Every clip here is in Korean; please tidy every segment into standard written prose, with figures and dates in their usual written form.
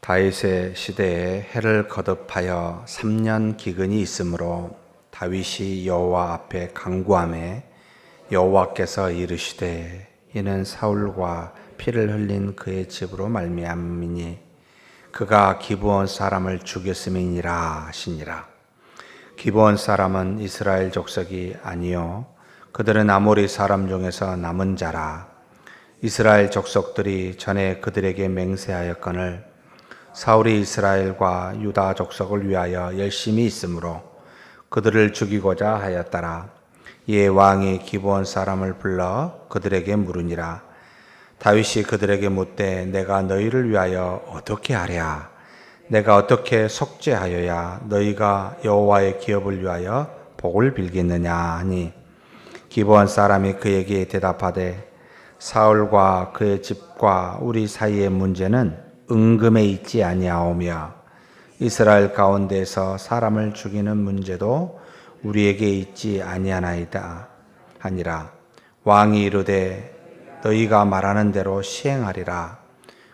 다윗의 시대에 해를 거듭하여 3년 기근이 있으므로 다윗이 여호와 앞에 간구하매 여호와께서 이르시되 이는 사울과 피를 흘린 그의 집으로 말미암이니 그가 기브온 사람을 죽였음이니라 하시니라. 기브온 사람은 이스라엘 족속이 아니요 그들은 아모리 사람 중에서 남은 자라. 이스라엘 족속들이 전에 그들에게 맹세하였거늘 사울이 이스라엘과 유다 족속을 위하여 열심히 있으므로 그들을 죽이고자 하였더라. 이에 왕이 기브온 사람을 불러 그들에게 물으니라. 다윗이 그들에게 묻되 내가 너희를 위하여 어떻게 하랴? 내가 어떻게 속죄하여야 너희가 여호와의 기업을 위하여 복을 빌겠느냐 하니 기브온 사람이 그에게 대답하되 사울과 그의 집과 우리 사이의 문제는 은금에 있지 아니하오며 이스라엘 가운데서 사람을 죽이는 문제도 우리에게 있지 아니하나이다 하니라. 왕이 이르되 너희가 말하는 대로 시행하리라.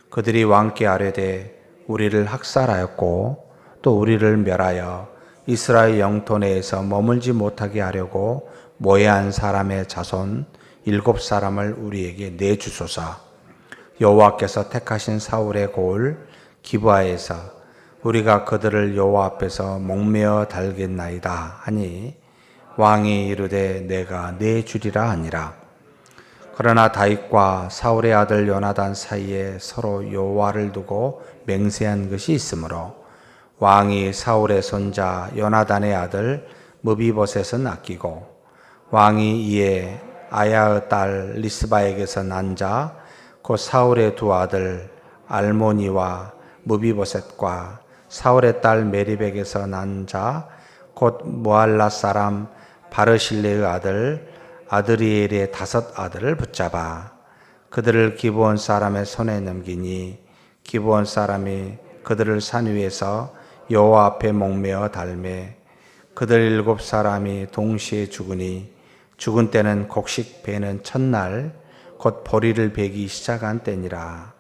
그들이 왕께 아뢰되 우리를 학살하였고 또 우리를 멸하여 이스라엘 영토 내에서 머물지 못하게 하려고 모해한 사람의 자손 7사람을 우리에게 내주소서. 여호와께서 택하신 사울의 고을 기브아에서 우리가 그들을 여호와 앞에서 목매어 달겠나이다 하니 왕이 이르되 내가 내주리라 하니라. 그러나 다윗과 사울의 아들 요나단 사이에 서로 여호와를 두고 맹세한 것이 있으므로 왕이 사울의 손자 요나단의 아들 므비보셋은 아끼고 왕이 이에 아야의 딸 리스바에게서 난 자 곧 사울의 두 아들 알모니와 므비보셋과 사울의 딸 메리백에서 난 자 곧 무알라 사람 바르실레의 아들 아드리엘의 5 아들을 붙잡아 그들을 기브온 사람의 손에 넘기니 기브온 사람이 그들을 산 위에서 여호와 앞에 목매어 달매 그들 7사람이 동시에 죽으니 죽은 때는 곡식 베는 첫날 곧 보리를 베기 시작한 때니라.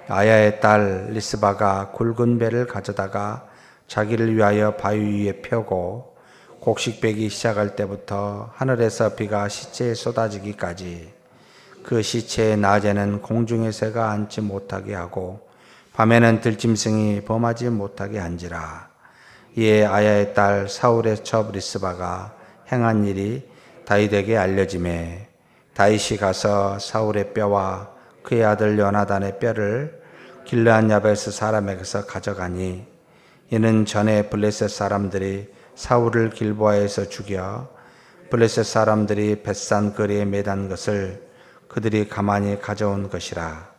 아야의 딸 리스바가 굵은 배를 가져다가 자기를 위하여 바위 위에 펴고 곡식 베기 시작할 때부터 하늘에서 비가 시체에 쏟아지기까지 그 시체의 낮에는 공중의 새가 앉지 못하게 하고 밤에는 들짐승이 범하지 못하게 한지라. 이에 아야의 딸 사울의 첩 리스바가 행한 일이 다윗에게 알려지매 다윗이 가서 사울의 뼈와 그의 아들 요나단의 뼈를 길르앗 야베스 사람에게서 가져가니 이는 전에 블레셋 사람들이 사울을 길보아에서 죽여 블레셋 사람들이 벳산 거리에 매단 것을 그들이 가만히 가져온 것이라.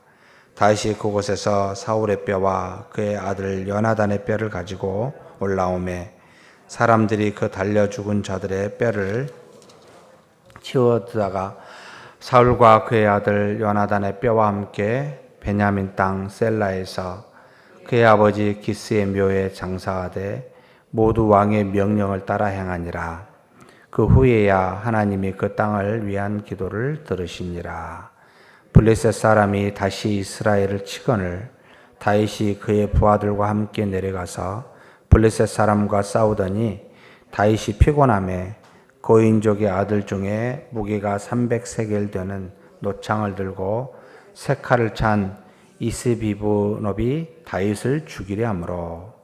다윗이 그곳에서 사울의 뼈와 그의 아들 요나단의 뼈를 가지고 올라오매 사람들이 그 달려 죽은 자들의 뼈를 치워두다가 사울과 그의 아들 요나단의 뼈와 함께 베냐민 땅 셀라에서 그의 아버지 기스의 묘에 장사하되 모두 왕의 명령을 따라 행하니라. 그 후에야 하나님이 그 땅을 위한 기도를 들으시니라. 블레셋 사람이 다시 이스라엘을 치거늘 다윗이 그의 부하들과 함께 내려가서 블레셋 사람과 싸우더니 다윗이 피곤함에 고인족의 아들 중에 무게가 300세겔 되는 노창을 들고 세 칼을 찬 이스비브놉이 다윗을 죽이려 하므로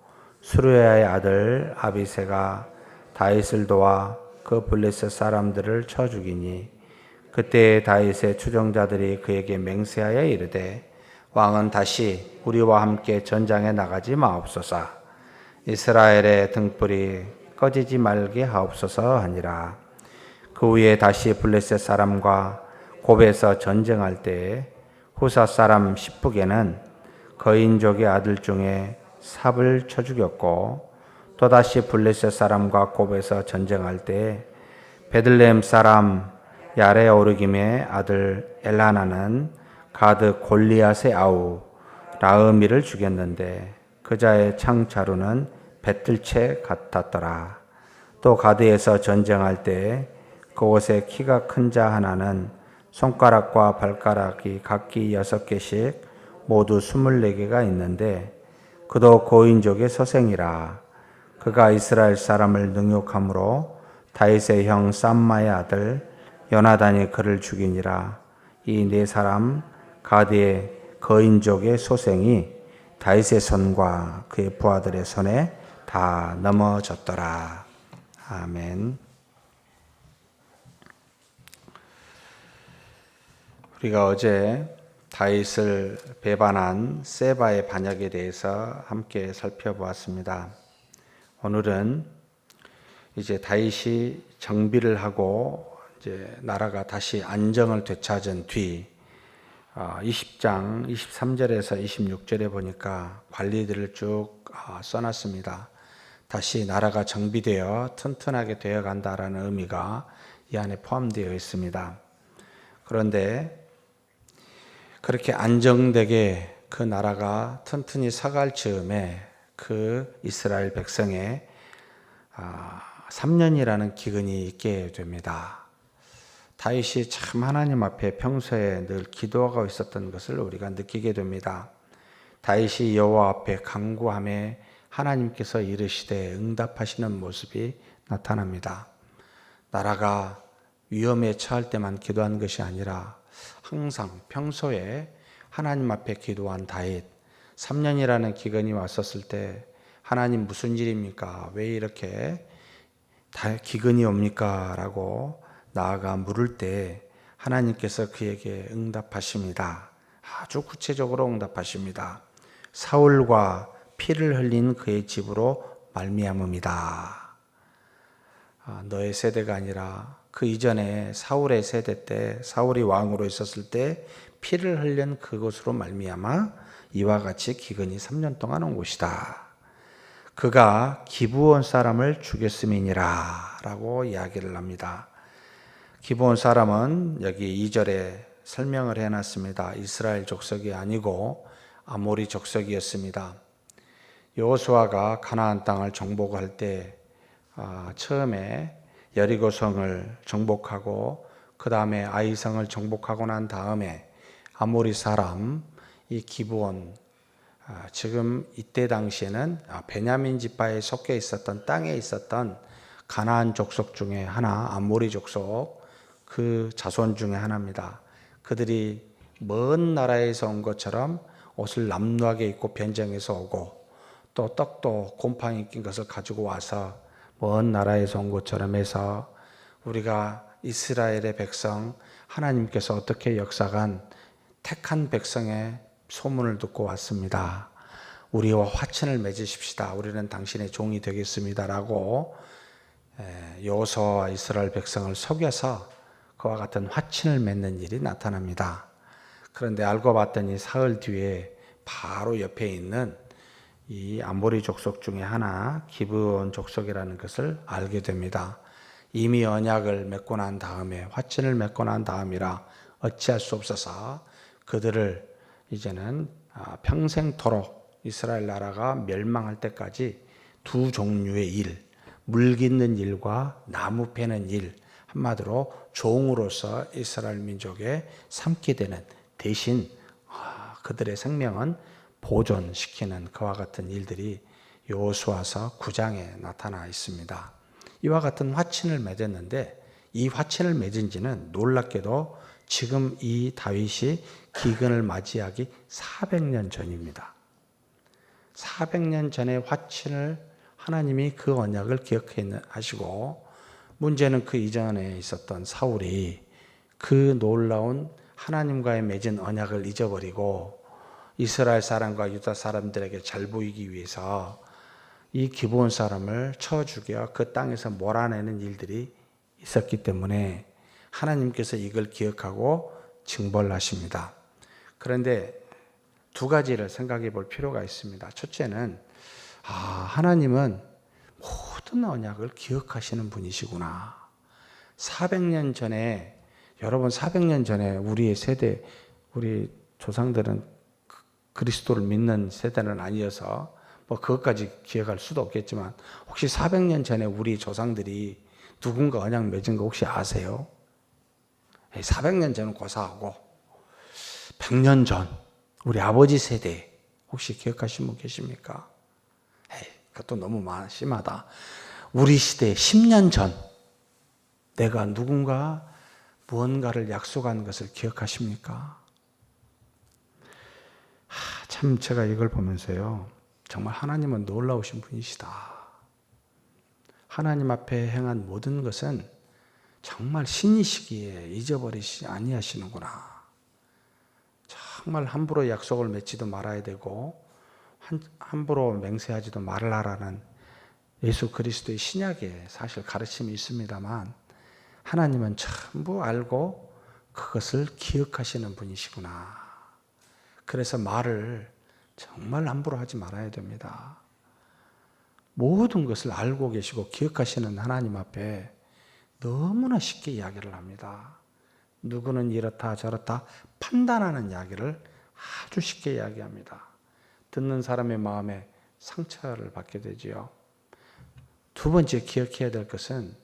수르야의 아들 아비새가 다윗을 도와 그 블레셋 사람들을 쳐 죽이니 그때 다윗의 추종자들이 그에게 맹세하여 이르되 왕은 다시 우리와 함께 전장에 나가지 마옵소서. 이스라엘의 등불이 꺼지지 말게 하옵소서 하니라. 그 후에 다시 블레셋 사람과 곱에서 전쟁할 때에 후사 사람 십북에는 거인족의 아들 중에 삽을 쳐 죽였고 또다시 블레셋 사람과 곱에서 전쟁할 때에 베들레헴 사람 야레오르김의 아들 엘라나는 가드 골리앗의 아우 라흐미를 죽였는데 그자의 창자루는 배틀채 같았더라. 또 가드에서 전쟁할 때 그곳에 키가 큰 자 하나는 손가락과 발가락이 각기 6개씩 모두 24개가 있는데 그도 고인족의 소생이라. 그가 이스라엘 사람을 능욕함으로 다윗의 형 쌈마의 아들 요나단이 그를 죽이니라. 이 네 사람 가드의 거인족의 소생이 다윗의 손과 그의 부하들의 손에 다 넘어졌더라. 아멘. 우리가 어제 다윗을 배반한 세바의 반역에 대해서 함께 살펴보았습니다. 오늘은 이제 다윗이 정비를 하고 이제 나라가 다시 안정을 되찾은 뒤 20장 23절에서 26절에 보니까 관리들을 쭉 써놨습니다. 다시 나라가 정비되어 튼튼하게 되어 간다라는 의미가 이 안에 포함되어 있습니다. 그런데 그렇게 안정되게 그 나라가 튼튼히 서갈 즈음에 그 이스라엘 백성의 3년이라는 기근이 있게 됩니다. 다윗이 참 하나님 앞에 평소에 늘 기도하고 있었던 것을 우리가 느끼게 됩니다. 다윗이 여호와 앞에 간구함에 하나님께서 이르시되 응답하시는 모습이 나타납니다. 나라가 위험에 처할 때만 기도한 것이 아니라 항상 평소에 하나님 앞에 기도한 다윗, 3년이라는 기근이 왔었을 때 하나님 무슨 일입니까? 왜 이렇게 기근이 옵니까? 라고 나아가 물을 때 하나님께서 그에게 응답하십니다. 아주 구체적으로 응답하십니다. 사울과 피를 흘린 그의 집으로 말미암음이다. 너의 세대가 아니라 그 이전에 사울의 세대 때 사울이 왕으로 있었을 때 피를 흘린 그곳으로 말미암아 이와 같이 기근이 3년 동안 온 곳이다. 그가 기브온 사람을 죽였음이니라 라고 이야기를 합니다. 기브온 사람은 여기 2절에 설명을 해놨습니다. 이스라엘 족속이 아니고 아모리 족속이었습니다. 여호수아가 가나안 땅을 정복할 때 처음에 여리고성을 정복하고 그 다음에 아이성을 정복하고 난 다음에 아모리 사람 이 기브온, 지금 이때 당시에는 베냐민 지파에 속해 있었던 땅에 있었던 가나안 족속 중에 하나, 아모리 족속 그 자손 중에 하나입니다. 그들이 먼 나라에서 온 것처럼 옷을 남루하게 입고 변장해서 오고 또 떡도 곰팡이 낀 것을 가지고 와서 먼 나라에서 온 것처럼 해서 우리가 이스라엘의 백성, 하나님께서 어떻게 역사간 택한 백성의 소문을 듣고 왔습니다. 우리와 화친을 맺으십시다. 우리는 당신의 종이 되겠습니다. 라고 여호수아와 이스라엘 백성을 속여서 그와 같은 화친을 맺는 일이 나타납니다. 그런데 알고 봤더니 사흘 뒤에 바로 옆에 있는 이 아모리 족속 중에 하나 기브온 족속이라는 것을 알게 됩니다. 이미 언약을 맺고 난 다음에 화친을 맺고 난 다음이라 어찌할 수 없어서 그들을 이제는 평생토록 이스라엘 나라가 멸망할 때까지 두 종류의 일, 물 깃는 일과 나무 패는 일, 한마디로 종으로서 이스라엘 민족에 삼게 되는 대신 그들의 생명은 보존시키는 그와 같은 일들이 여호수아서 9장에 나타나 있습니다. 이와 같은 화친을 맺었는데 이 화친을 맺은 지는 놀랍게도 지금 이 다윗이 기근을 맞이하기 400년 전입니다. 400년 전에 화친을 하나님이 그 언약을 기억하시고 문제는 그 이전에 있었던 사울이 그 놀라운 하나님과의 맺은 언약을 잊어버리고 이스라엘 사람과 유다 사람들에게 잘 보이기 위해서 이 기브온 사람을 쳐 죽여 그 땅에서 몰아내는 일들이 있었기 때문에 하나님께서 이걸 기억하고 징벌하십니다. 그런데 두 가지를 생각해 볼 필요가 있습니다. 첫째는 하나님은 모든 언약을 기억하시는 분이시구나. 400년 전에, 여러분 400년 전에 우리의 세대, 우리 조상들은 그리스도를 믿는 세대는 아니어서 그것까지 기억할 수도 없겠지만 혹시 400년 전에 우리 조상들이 누군가 언약 맺은 거 혹시 아세요? 400년 전은 고사하고 100년 전 우리 아버지 세대 혹시 기억하신 분 계십니까? 에이, 그것도 너무 심하다. 우리 시대 10년 전 내가 누군가 무언가를 약속한 것을 기억하십니까? 참 제가 이걸 보면서요, 정말 하나님은 놀라우신 분이시다. 하나님 앞에 행한 모든 것은 정말 신이시기에 잊어버리시 아니하시는구나. 정말 함부로 약속을 맺지도 말아야 되고 함부로 맹세하지도 말라라는 예수 그리스도의 신약에 사실 가르침이 있습니다만, 하나님은 전부 알고 그것을 기억하시는 분이시구나. 그래서 말을 정말 함부로 하지 말아야 됩니다. 모든 것을 알고 계시고 기억하시는 하나님 앞에 너무나 쉽게 이야기를 합니다. 누구는 이렇다 저렇다 판단하는 이야기를 아주 쉽게 이야기합니다. 듣는 사람의 마음에 상처를 받게 되지요. 두 번째 기억해야 될 것은,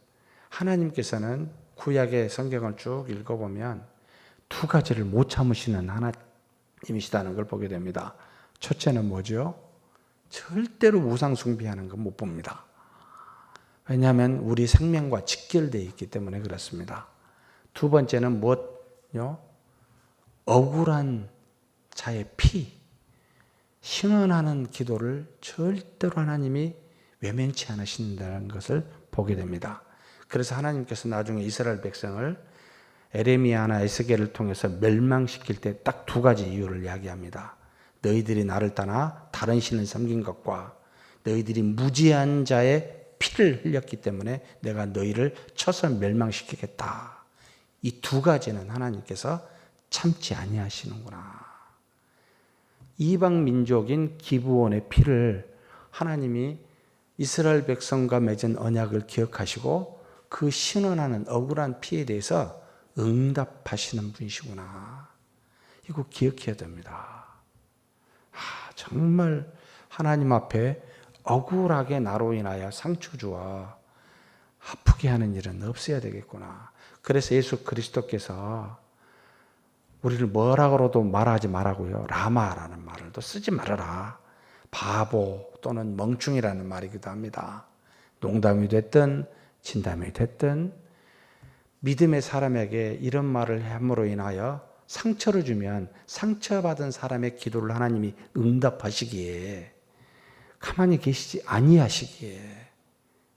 하나님께서는 구약의 성경을 쭉 읽어보면 두 가지를 못 참으시는 하나님이시다는 걸 보게 됩니다. 첫째는 뭐죠? 절대로 우상 숭배하는 건 못 봅니다. 왜냐하면 우리 생명과 직결되어 있기 때문에 그렇습니다. 두 번째는 무엇요? 억울한 자의 피, 신원하는 기도를 절대로 하나님이 외면치 않으신다는 것을 보게 됩니다. 그래서 하나님께서 나중에 이스라엘 백성을 에레미야나 에스겔을 통해서 멸망시킬 때 딱 두 가지 이유를 이야기합니다. 너희들이 나를 떠나 다른 신을 섬긴 것과 너희들이 무지한 자의 피를 흘렸기 때문에 내가 너희를 쳐서 멸망시키겠다. 이 두 가지는 하나님께서 참지 아니하시는구나. 이방 민족인 기브온의 피를 하나님이 이스라엘 백성과 맺은 언약을 기억하시고 그 신원하는 억울한 피에 대해서 응답하시는 분이시구나. 이거 기억해야 됩니다. 정말 하나님 앞에 억울하게 나로 인하여 상처 주어 아프게 하는 일은 없어야 되겠구나. 그래서 예수 그리스도께서 우리를 뭐라고도 말하지 말라고요. 라마라는 말을 또 쓰지 말아라. 바보 또는 멍충이라는 말이기도 합니다. 농담이 됐든 진담이 됐든 믿음의 사람에게 이런 말을 함으로 인하여 상처를 주면 상처받은 사람의 기도를 하나님이 응답하시기에, 가만히 계시지 아니하시기에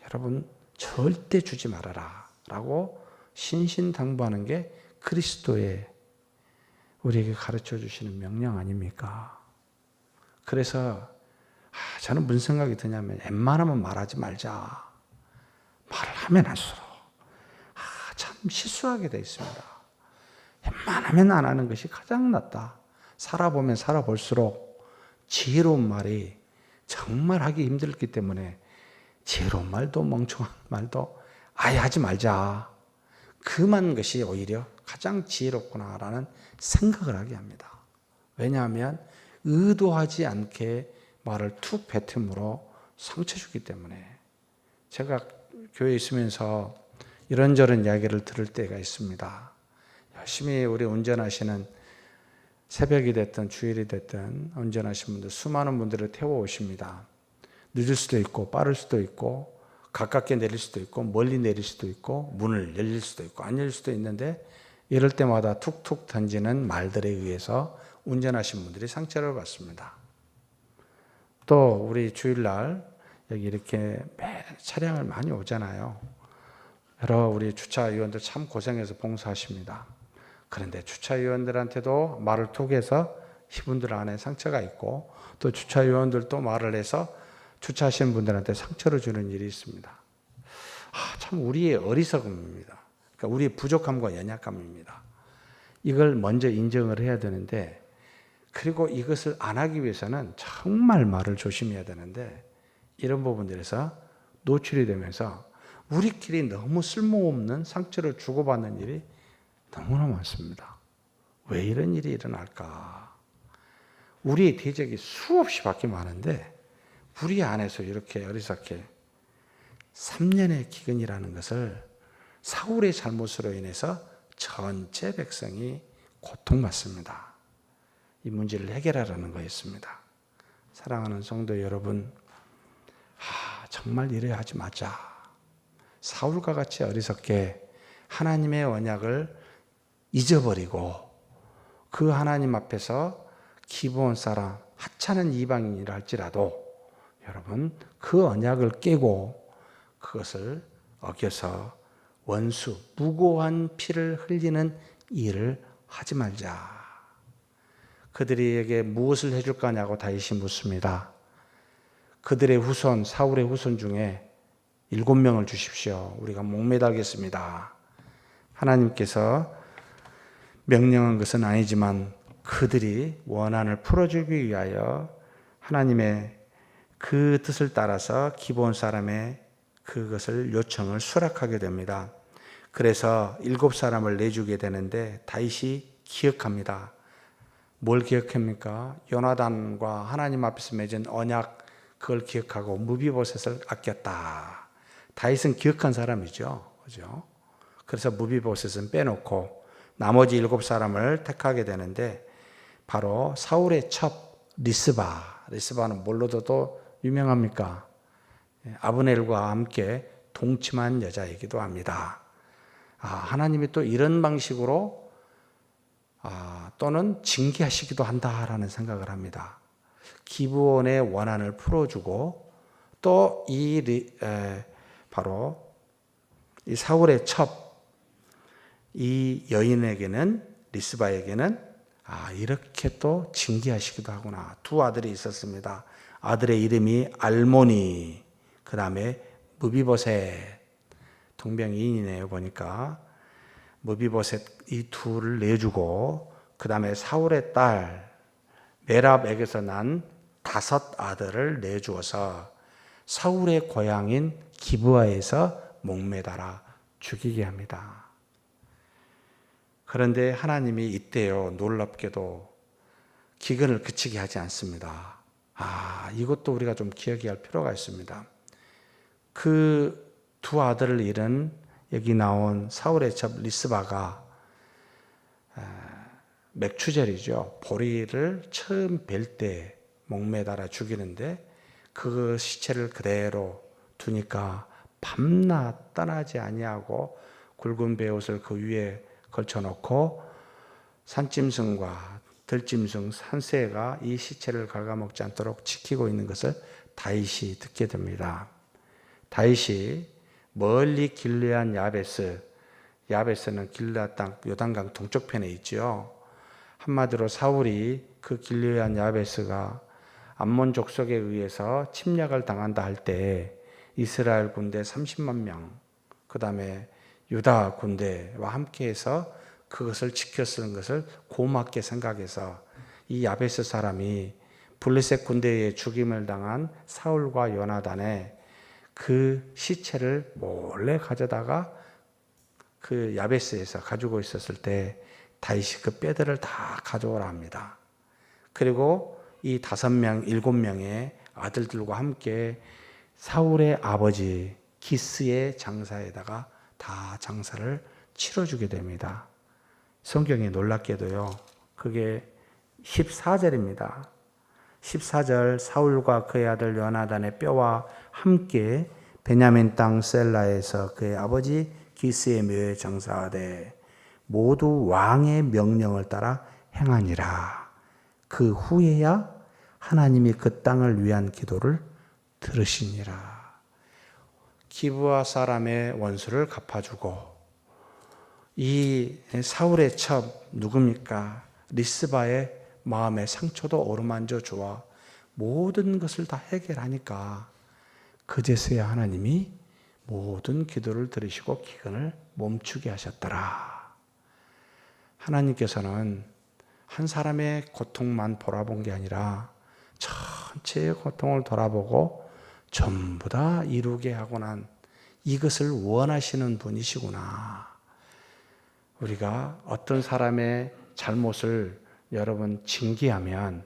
여러분 절대 주지 말아라 라고 신신당부하는 게 그리스도의 우리에게 가르쳐 주시는 명령 아닙니까? 그래서 저는 무슨 생각이 드냐면, 웬만하면 말하지 말자. 말을 하면 할수록 참 실수하게 돼 있습니다. 웬만하면 안 하는 것이 가장 낫다. 살아보면 살아볼수록 지혜로운 말이 정말 하기 힘들기 때문에 지혜로운 말도 멍청한 말도 아예 하지 말자. 그만 것이 오히려 가장 지혜롭구나라는 생각을 하게 합니다. 왜냐하면 의도하지 않게 말을 툭 뱉음으로 상처 주기 때문에. 제가 교회에 있으면서 이런저런 이야기를 들을 때가 있습니다. 열심히 우리 운전하시는, 새벽이 됐든 주일이 됐든 운전하시는 분들, 수많은 분들을 태워오십니다. 늦을 수도 있고 빠를 수도 있고 가깝게 내릴 수도 있고 멀리 내릴 수도 있고 문을 열릴 수도 있고 안 열릴 수도 있는데, 이럴 때마다 툭툭 던지는 말들에 의해서 운전하시는 분들이 상처를 받습니다. 또 우리 주일날 여기 이렇게 매 차량을 많이 오잖아요. 여러 우리 주차위원들 참 고생해서 봉사하십니다. 그런데 주차위원들한테도 말을 툭 해서 이분들 안에 상처가 있고, 또 주차위원들도 말을 해서 주차하시는 분들한테 상처를 주는 일이 있습니다. 참 우리의 어리석음입니다. 그러니까 우리의 부족함과 연약함입니다. 이걸 먼저 인정을 해야 되는데, 그리고 이것을 안 하기 위해서는 정말 말을 조심해야 되는데, 이런 부분들에서 노출이 되면서 우리끼리 너무 쓸모없는 상처를 주고받는 일이 너무나 많습니다. 왜 이런 일이 일어날까? 우리의 대적이 수없이 밖에 많은데 우리 안에서 이렇게 어리석게 3년의 기근이라는 것을 사울의 잘못으로 인해서 전체 백성이 고통받습니다. 이 문제를 해결하라는 거였습니다. 사랑하는 성도 여러분, 정말 이래야 하지 마자. 사울과 같이 어리석게 하나님의 언약을 잊어버리고 그 하나님 앞에서 기브온 사람, 하찮은 이방인이라 할지라도 여러분 그 언약을 깨고 그것을 어겨서 원수, 무고한 피를 흘리는 일을 하지 말자. 그들에게 무엇을 해줄 거냐고 다윗이 묻습니다. 그들의 후손, 사울의 후손 중에 7명을 주십시오. 우리가 목매달겠습니다. 하나님께서 명령한 것은 아니지만 그들이 원한을 풀어주기 위하여 하나님의 그 뜻을 따라서 기브온 사람의 그것을 요청을 수락하게 됩니다. 그래서 7사람을 내주게 되는데 다윗이 기억합니다. 뭘 기억합니까? 요나단과 하나님 앞에서 맺은 언약, 그걸 기억하고 무비보셋을 아꼈다. 다윗은 기억한 사람이죠. 그죠? 그래서 무비보셋은 빼놓고 나머지 7사람을 택하게 되는데 바로 사울의 첩 리스바는 뭘로도 유명합니까? 아브넬과 함께 동침한 여자이기도 합니다. 하나님이 또 이런 방식으로 또는 징계하시기도 한다라는 생각을 합니다. 기브온의 원한을 풀어주고 또 바로 이 사울의 첩 이 여인에게는 리스바에게는 이렇게 또 징계하시기도 하구나. 2 아들이 있었습니다. 아들의 이름이 알모니, 그 다음에 무비보셋, 동병이인이네요. 보니까 무비보셋 이 2를 내주고 그 다음에 사울의 딸 메랍에게서 난 5 아들을 내주어서 사울의 고향인 기브아에서 목매달아 죽이게 합니다. 그런데 하나님이 이때요 놀랍게도 기근을 그치게 하지 않습니다. 이것도 우리가 좀 기억해야 할 필요가 있습니다. 그 2 아들을 잃은 여기 나온 사울의 첩 리스바가 맥추절이죠. 보리를 처음 벨 때 목매달아 죽이는데 그 시체를 그대로 두니까 밤낮 떠나지 아니하고 굵은 베옷을 그 위에 걸쳐놓고 산짐승과 들짐승, 산새가 이 시체를 갉아먹지 않도록 지키고 있는 것을 다윗이 듣게 됩니다. 다윗이 멀리 길르앗 야베스는 길르앗 땅 요단강 동쪽편에 있죠. 한마디로 사울이 그 길르앗 야베스가 암몬 족속에 의해서 침략을 당한다 할 때 이스라엘 군대 30만 명, 그 다음에 유다 군대와 함께해서 그것을 지켰던 것을 고맙게 생각해서 이 야베스 사람이 블레셋 군대에 죽임을 당한 사울과 요나단의 그 시체를 몰래 가져다가 그 야베스에서 가지고 있었을 때 다윗이 그 뼈들을 다 가져오라 합니다. 그리고 이 5명, 7명의 아들들과 함께 사울의 아버지 기스의 장사에다가 다 장사를 치러주게 됩니다. 성경에 놀랍게도요, 그게 14절입니다. 14절 사울과 그의 아들 요나단의 뼈와 함께 베냐민 땅 셀라에서 그의 아버지 기스의 묘에 장사하되 모두 왕의 명령을 따라 행하니라. 그 후에야 하나님이 그 땅을 위한 기도를 들으시니라. 기브아 사람의 원수를 갚아주고 이 사울의 첩 누굽니까? 리스바의 마음의 상처도 어루만져 주어 모든 것을 다 해결하니까 그제서야 하나님이 모든 기도를 들으시고 기근을 멈추게 하셨더라. 하나님께서는 한 사람의 고통만 돌아본 게 아니라 전체의 고통을 돌아보고 전부 다 이루게 하고 난 이것을 원하시는 분이시구나. 우리가 어떤 사람의 잘못을 여러분 징계하면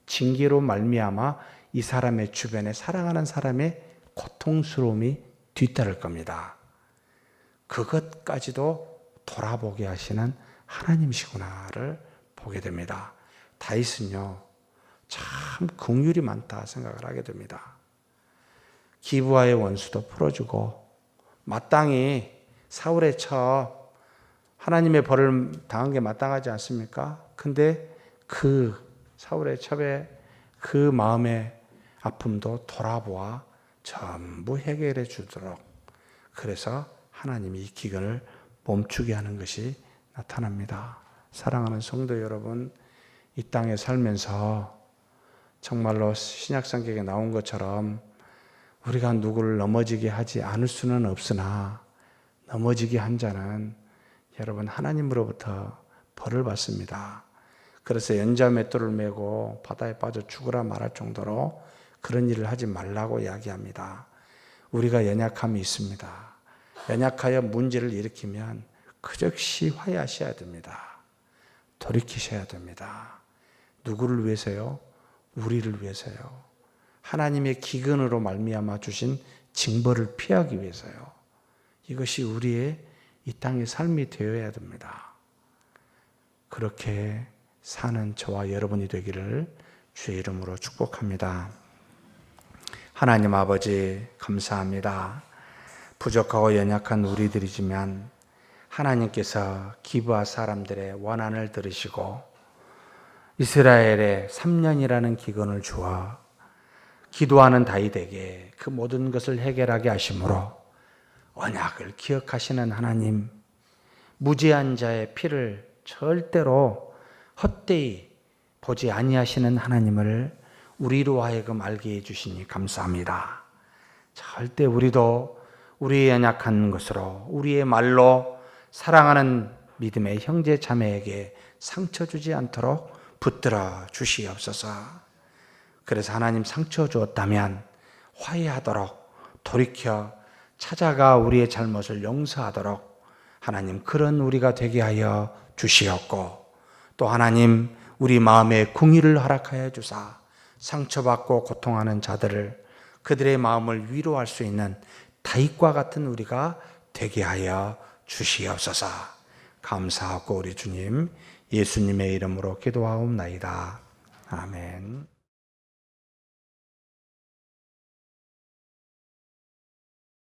징계로 말미암아 이 사람의 주변에 사랑하는 사람의 고통스러움이 뒤따를 겁니다. 그것까지도 돌아보게 하시는 하나님이시구나를 보게 됩니다. 다윗은요 참 긍휼이 많다 생각을 하게 됩니다. 기브아의 원수도 풀어주고 마땅히 사울의 첩 하나님의 벌을 당한 게 마땅하지 않습니까? 근데 그 사울의 첩의 그 마음의 아픔도 돌아보아 전부 해결해 주도록, 그래서 하나님이 이 기근을 멈추게 하는 것이 나타납니다. 사랑하는 성도 여러분, 이 땅에 살면서 정말로 신약성경에 나온 것처럼 우리가 누구를 넘어지게 하지 않을 수는 없으나 넘어지게 한 자는 여러분 하나님으로부터 벌을 받습니다. 그래서 연자 맷돌을 메고 바다에 빠져 죽으라 말할 정도로 그런 일을 하지 말라고 이야기합니다. 우리가 연약함이 있습니다. 연약하여 문제를 일으키면 그 즉시 화해하셔야 됩니다. 돌이키셔야 됩니다. 누구를 위해서요? 우리를 위해서요. 하나님의 기근으로 말미암아 주신 징벌을 피하기 위해서요. 이것이 우리의 이 땅의 삶이 되어야 됩니다. 그렇게 사는 저와 여러분이 되기를 주의 이름으로 축복합니다. 하나님 아버지 감사합니다. 부족하고 연약한 우리들이지만 하나님께서 기브아 사람들의 원한을 들으시고 이스라엘에 3년이라는 기근을 주어 기도하는 다윗에게 그 모든 것을 해결하게 하심으로 언약을 기억하시는 하나님, 무죄한 자의 피를 절대로 헛되이 보지 아니하시는 하나님을 우리로 하여금 알게 해주시니 감사합니다. 절대 우리도 우리의 연약한 것으로 우리의 말로 사랑하는 믿음의 형제 자매에게 상처 주지 않도록 붙들어 주시옵소서. 그래서 하나님 상처 주었다면 화해하도록 돌이켜 찾아가 우리의 잘못을 용서하도록 하나님 그런 우리가 되게 하여 주시옵고, 또 하나님 우리 마음에 긍휼을 허락하여 주사 상처받고 고통하는 자들을 그들의 마음을 위로할 수 있는 다윗과 같은 우리가 되게 하여 주시옵소서. 감사하고 우리 주님 예수님의 이름으로 기도하옵나이다. 아멘.